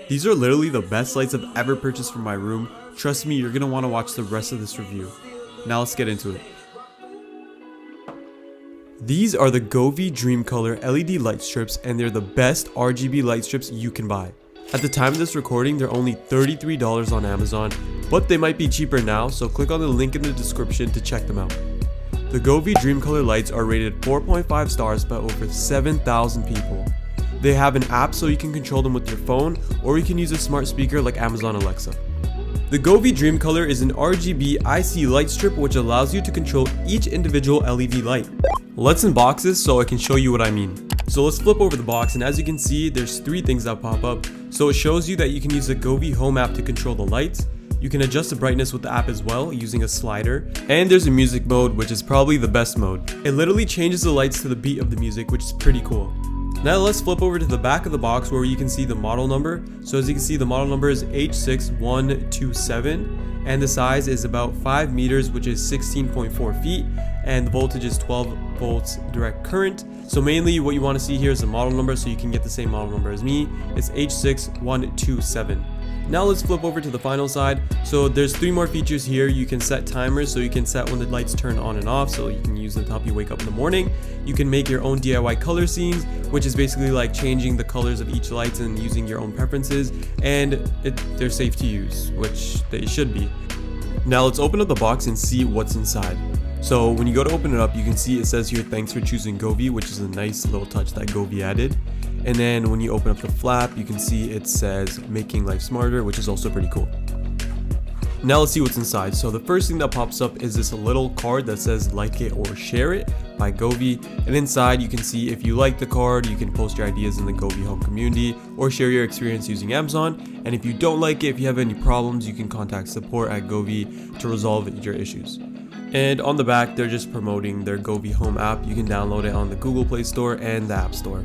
These are literally the best lights I've ever purchased for my room. Trust me, you're gonna want to watch the rest of this review. Now let's get into it. These are the Govee Dreamcolor LED light strips, and they're the best RGB light strips you can buy. At the time of this recording, they're only $33 on Amazon, but they might be cheaper now, so click on the link in the description to check them out. The Govee Dreamcolor lights are rated 4.5 stars by over 7,000 people. They have an app so you can control them with your phone, or you can use a smart speaker like Amazon Alexa. The Govee Dreamcolor is an RGBIC light strip which allows you to control each individual LED light. Let's unbox this so I can show you what I mean. So let's flip over the box, and as you can see, there's 3 things that pop up. So it shows you that you can use the Govee Home app to control the lights. You can adjust the brightness with the app as well using a slider. And there's a music mode, which is probably the best mode. It literally changes the lights to the beat of the music, which is pretty cool. Now let's flip over to the back of the box where you can see the model number. So as you can see, the model number is H6127 and the size is about 5 meters, which is 16.4 feet, and the voltage is 12 volts direct current. So mainly what you want to see here is the model number so you can get the same model number as me. It's H6127. Now let's flip over to the final side. So there's 3 more features here. You can set timers, so you can set when the lights turn on and off, so you can use them to help you wake up in the morning. You can make your own DIY color scenes, which is basically like changing the colors of each light and using your own preferences, and they're safe to use, which they should be. Now let's open up the box and see what's inside. So when you go to open it up, you can see it says here, thanks for choosing Govee, which is a nice little touch that Govee added. And then when you open up the flap, you can see it says making life smarter, which is also pretty cool. Now let's see what's inside. So the first thing that pops up is this little card that says like it or share it by Govee. And inside you can see if you like the card, you can post your ideas in the Govee Home community or share your experience using Amazon. And if you don't like it, if you have any problems, you can contact support at Govee to resolve your issues. And on the back, they're just promoting their Govee Home app. You can download it on the Google Play Store and the App Store.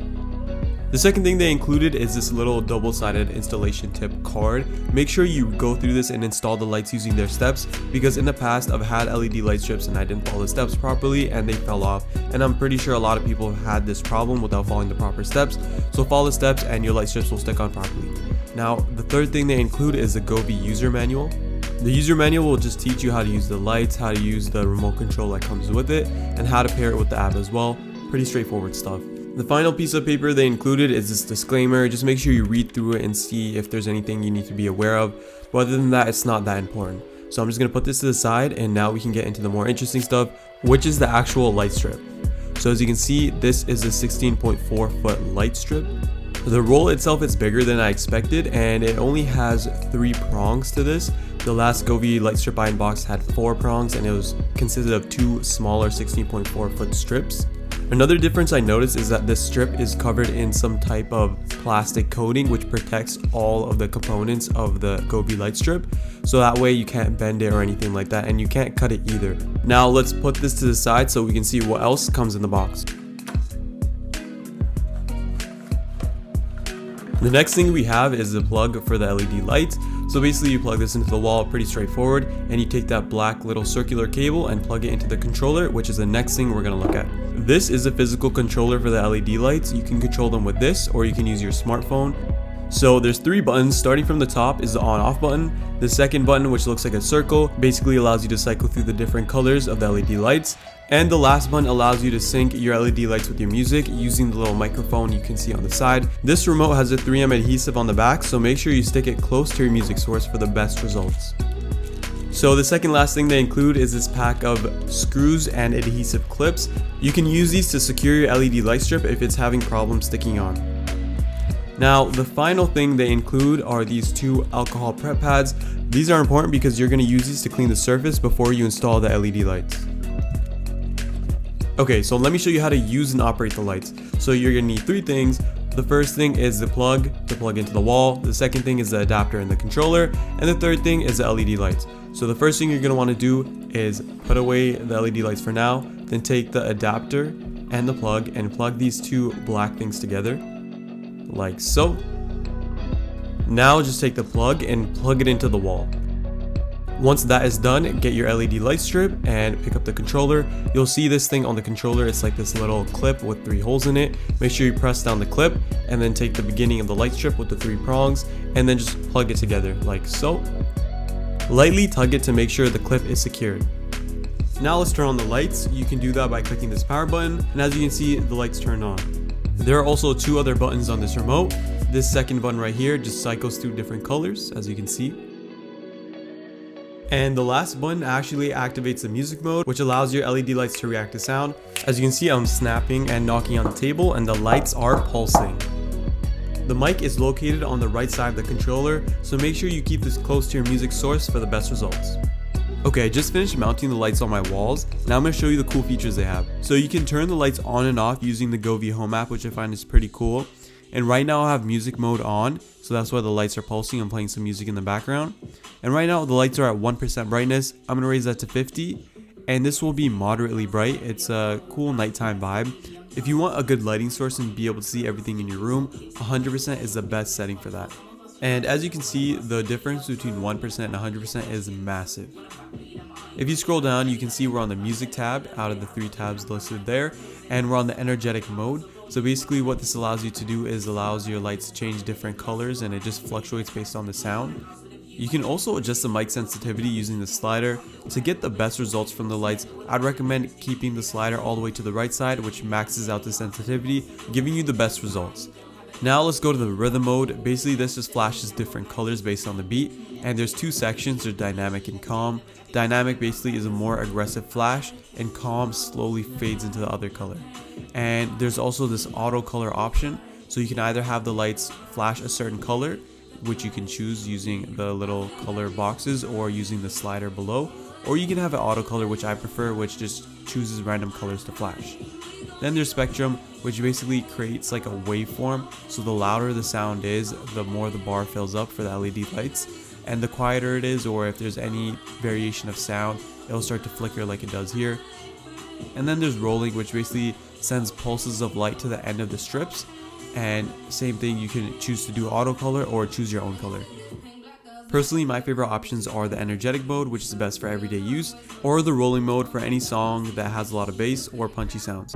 The second thing they included is this little double-sided installation tip card. Make sure you go through this and install the lights using their steps, because in the past I've had LED light strips and I didn't follow the steps properly and they fell off, and I'm pretty sure a lot of people have had this problem without following the proper steps. So follow the steps and your light strips will stick on properly. Now the third thing they include is the Govee user manual. The user manual will just teach you how to use the lights, how to use the remote control that comes with it, and how to pair it with the app as well. Pretty straightforward stuff. The final piece of paper they included is this disclaimer. Just make sure you read through it and see if there's anything you need to be aware of. But other than that, it's not that important. So I'm just going to put this to the side, and now we can get into the more interesting stuff, which is the actual light strip. So as you can see, this is a 16.4 foot light strip. The roll itself is bigger than I expected, and it only has 3 prongs to this. The last Govee light strip I unboxed had 4 prongs, and it was consisted of 2 smaller 16.4 foot strips. Another difference I noticed is that this strip is covered in some type of plastic coating which protects all of the components of the Govee light strip, so that way you can't bend it or anything like that, and you can't cut it either. Now let's put this to the side so we can see what else comes in the box. The next thing we have is the plug for the LED lights. So basically you plug this into the wall, pretty straightforward, and you take that black little circular cable and plug it into the controller, which is the next thing we're going to look at. This is a physical controller for the LED lights. You can control them with this, or you can use your smartphone. So there's 3 buttons. Starting from the top is the on off button. The second button, which looks like a circle, basically allows you to cycle through the different colors of the LED lights. And the last button allows you to sync your LED lights with your music using the little microphone you can see on the side. This remote has a 3M adhesive on the back, so make sure you stick it close to your music source for the best results. So the second last thing they include is this pack of screws and adhesive clips. You can use these to secure your LED light strip if it's having problems sticking on. Now the final thing they include are these 2 alcohol prep pads. These are important because you're going to use these to clean the surface before you install the LED lights. Okay, so let me show you how to use and operate the lights. So you're going to need 3 things. The first thing is the plug to plug into the wall. The second thing is the adapter and the controller. And the third thing is the LED lights. So the first thing you're going to want to do is put away the LED lights for now. Then take the adapter and the plug and plug these 2 black things together, like so. Now just take the plug and plug it into the wall. Once that is done, get your LED light strip and pick up the controller. You'll see this thing on the controller. It's like this little clip with 3 holes in it. Make sure you press down the clip and then take the beginning of the light strip with the 3 prongs and then just plug it together like so. Lightly tug it to make sure the clip is secured. Now let's turn on the lights. You can do that by clicking this power button, and as you can see, the lights turn on. There are also 2 other buttons on this remote. This second button right here just cycles through different colors, as you can see. And the last button actually activates the music mode, which allows your LED lights to react to sound. As you can see, I'm snapping and knocking on the table and the lights are pulsing. The mic is located on the right side of the controller, so make sure you keep this close to your music source for the best results. Okay, I just finished mounting the lights on my walls. Now I'm going to show you the cool features they have. So you can turn the lights on and off using the Govee home app, which I find is pretty cool. And right now I have music mode on, so that's why the lights are pulsing. I'm playing some music in the background. And right now the lights are at 1% brightness. I'm going to raise that to 50. And this will be moderately bright. It's a cool nighttime vibe. If you want a good lighting source and be able to see everything in your room, 100% is the best setting for that. And as you can see, the difference between 1% and 100% is massive. If you scroll down, you can see we're on the music tab out of the 3 tabs listed there, and we're on the energetic mode. So basically what this allows you to do is allows your lights to change different colors, and it just fluctuates based on the sound. You can also adjust the mic sensitivity using the slider. To get the best results from the lights, I'd recommend keeping the slider all the way to the right side, which maxes out the sensitivity, giving you the best results. Now let's go to the rhythm mode. Basically this just flashes different colors based on the beat, and there's 2 sections, there's dynamic and calm. Dynamic basically is a more aggressive flash, and calm slowly fades into the other color. And there's also this auto color option, so you can either have the lights flash a certain color, which you can choose using the little color boxes or using the slider below, or you can have an auto color, which I prefer, which just chooses random colors to flash. Then there's spectrum, which basically creates like a waveform, so the louder the sound is, the more the bar fills up for the LED lights, and the quieter it is, or if there's any variation of sound, it'll start to flicker like it does here. And then there's rolling, which basically sends pulses of light to the end of the strips, and same thing, you can choose to do auto color or choose your own color. Personally, my favorite options are the energetic mode, which is best for everyday use, or the rolling mode for any song that has a lot of bass or punchy sounds.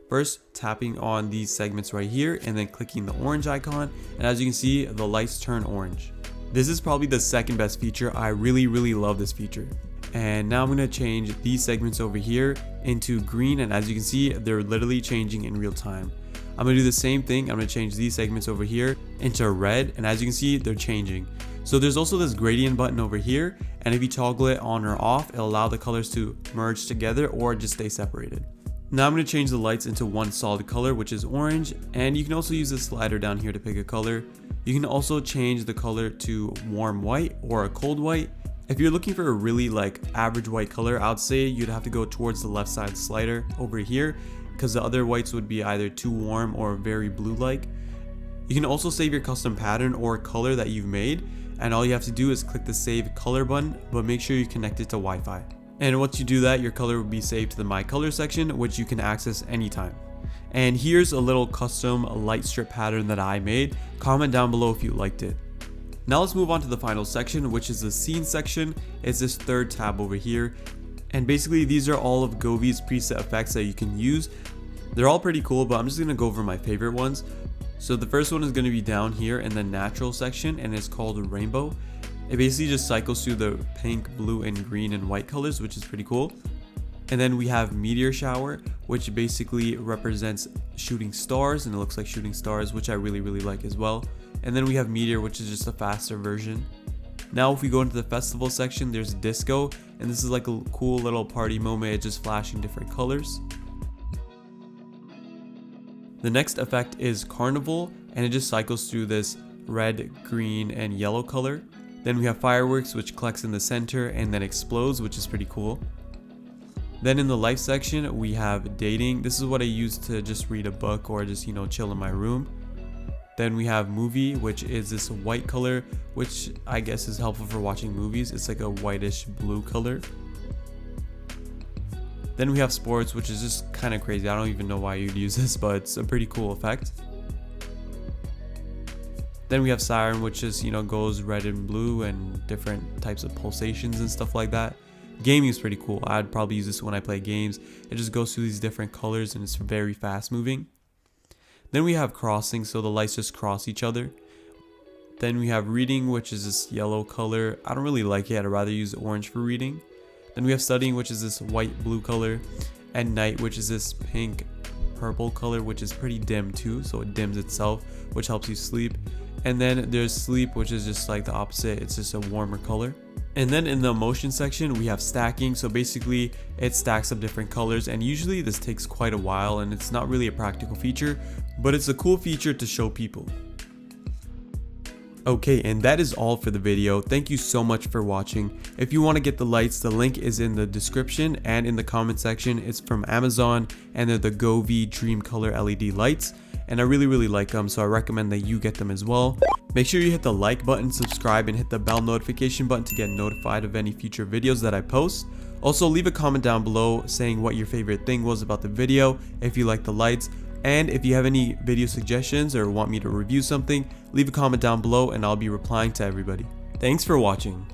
First, tapping on these segments right here and then clicking the orange icon, and as you can see, the lights turn orange. This is probably the second best feature. I really love this feature. And now I'm going to change these segments over here into green, and as you can see, they're literally changing in real time. I'm going to do the same thing. I'm going to change these segments over here into red, and as you can see, they're changing. So there's also this gradient button over here, and if you toggle it on or off, it'll allow the colors to merge together or just stay separated. Now I'm going to change the lights into one solid color, which is orange, and you can also use the slider down here to pick a color. You can also change the color to warm white or a cold white. If you're looking for a really average white color, I'd say you'd have to go towards the left side slider over here, because the other whites would be either too warm or very blue-like. You can also save your custom pattern or color that you've made, and all you have to do is click the save color button, but make sure you connect it to Wi-Fi. And once you do that, your color will be saved to the My Color section, which you can access anytime. And here's a little custom light strip pattern that I made. Comment down below if you liked it. Now let's move on to the final section, which is the scene section. It's this 3rd tab over here. And basically these are all of Govee's preset effects that you can use. They're all pretty cool, but I'm just going to go over my favorite ones. So the first one is going to be down here in the natural section, and it's called Rainbow. It basically just cycles through the pink, blue, and green and white colors, which is pretty cool. And then we have Meteor Shower, which basically represents shooting stars, and it looks like shooting stars, which I really like as well. And then we have Meteor, which is just a faster version. Now if we go into the festival section, there's Disco, and this is like a cool little party moment. It's just flashing different colors. The next effect is Carnival, and it just cycles through this red, green, and yellow color. Then we have fireworks, which collects in the center and then explodes, which is pretty cool. Then in the life section, we have dating. This is what I use to just read a book or just, chill in my room. Then we have movie, which is this white color, which I guess is helpful for watching movies. It's like a whitish blue color. Then we have sports, which is just kind of crazy. I don't even know why you'd use this, but it's a pretty cool effect. Then we have siren, which is, goes red and blue and different types of pulsations and stuff like that. Gaming is pretty cool. I'd probably use this when I play games. It just goes through these different colors and it's very fast moving. Then we have crossing, so the lights just cross each other. Then we have reading, which is this yellow color. I don't really like it. I'd rather use orange for reading. Then we have studying, which is this white blue color. And night, which is this pink purple color, which is pretty dim too, so it dims itself, which helps you sleep. And then there's sleep, which is just like the opposite. It's just a warmer color. And then in the motion section, we have stacking. So basically it stacks up different colors, and usually this takes quite a while and it's not really a practical feature, but it's a cool feature to show people. Okay, and that is all for the video. Thank you so much for watching. If you want to get the lights, the link is in the description and in the comment section. It's from Amazon and they're the Govee Dreamcolor LED lights. And I really like them, so I recommend that you get them as well. Make sure you hit the like button, subscribe, and hit the bell notification button to get notified of any future videos that I post. Also, leave a comment down below saying what your favorite thing was about the video, if you like the lights, and if you have any video suggestions or want me to review something, leave a comment down below and I'll be replying to everybody. Thanks for watching.